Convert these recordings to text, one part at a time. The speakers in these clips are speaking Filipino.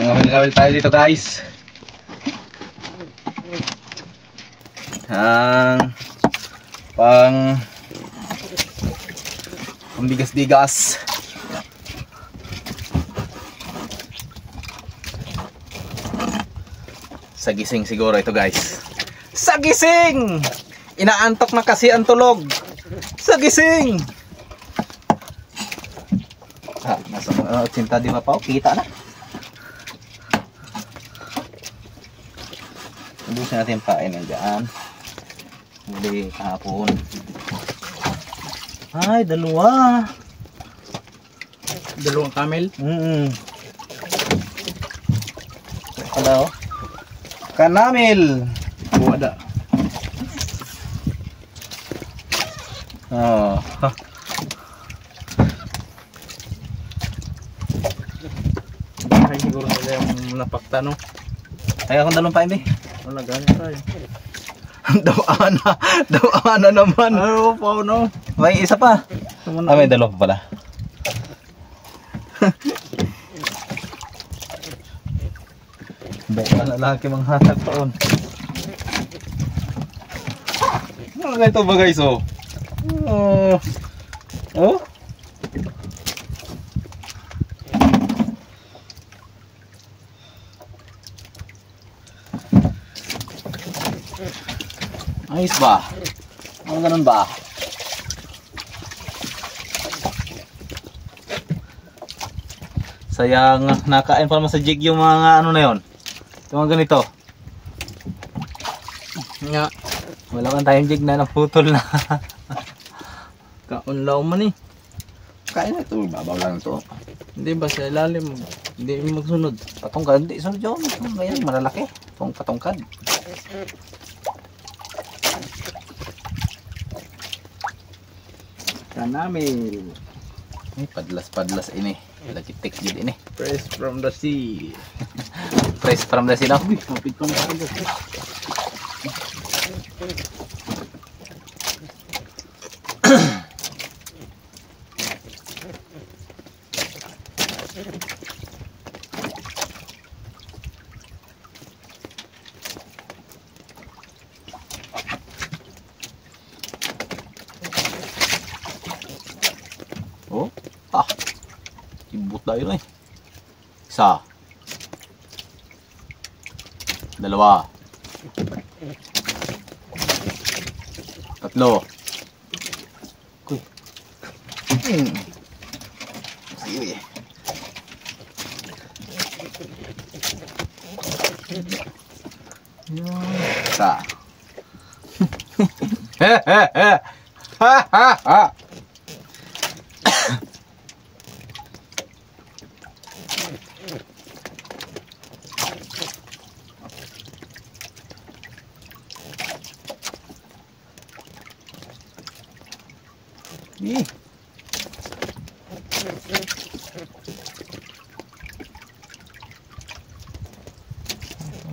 Ngamil-ngamil tayo dito guys. Ang pambigas-bigas. Sa gising siguro ito guys. Sa gising! Inaantok na kasi ang tulog. Sa gising! Nasa mga 80 di ba pa? Kita na. Ubusin natin yung pain nandiyan. Muli kahapon. Ay, dalawa. Dalawang camel? Hello? Kanamil. Wala. Oh. Ay, siguro nila yung napakta, no? Kaya akong dalawang pain, Wala, galing tayo. Dawana naman. Ano pa, no? May isa pa. May dalawa pa pala. Baka na laki mga hatag taon. Ano ito ba guys, oh? Oh? Ayos ba? Ano ganun ba? Sayang nakain pa naman sa jig yung mga ano na yon. Yung mga ganito. Nga. Wala kang tayong jig na naputol na. Kaunlaw man eh. Kain na ito. Babaw lang ito. Hindi ba sa ilalim? Hindi magsunod. Patungkad. Hindi. Sunod yun. Ngayon malalaki. Itong patungkad. Kanamil. Ay, padlas-padlas ini. Lakitik gid ini. Fresh from the sea. Fresh from the sea. Kapit ko na agad. Oh, ibut tayo na eh. Isa. Dalawa. Tatlo. Uy. Sige. Isa.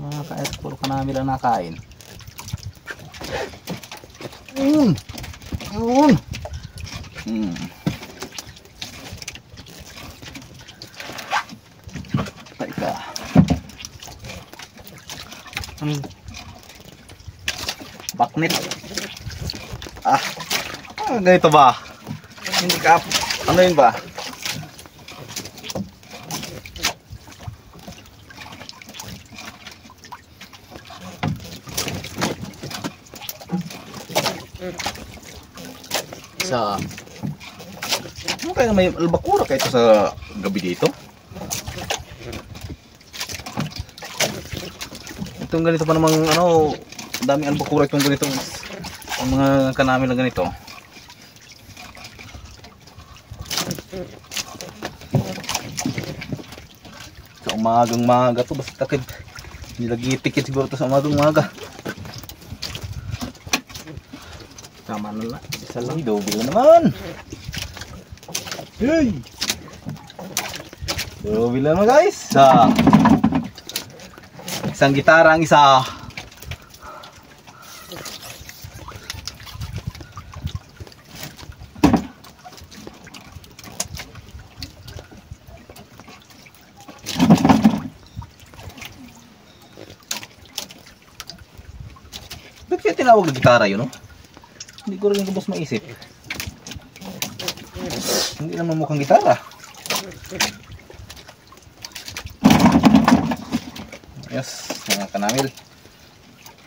Mga kait, puro ka namin lang nakain. Yun. Patay ka. Baknit. Ganito ba? Hindi ka. Ano yun ba? Sa ano kaya may albakura kayo sa gabi dito? Itong ganito pa namang ano, daming albakura itong ganito. Ang mga kanami na ganito. Sa umagang maga to, basta takid. Nilagi-tikit siguro to sa umagang maga. Tama na lang. Isa lang. Ay, doble naman. Hey! Doble naman guys. Isang gitara ang isa. Bakit kaya tinawag na gitara yun, no? Hindi ko rin boss maisip. Hindi naman mukhang gitara. Yes, mga kanamil.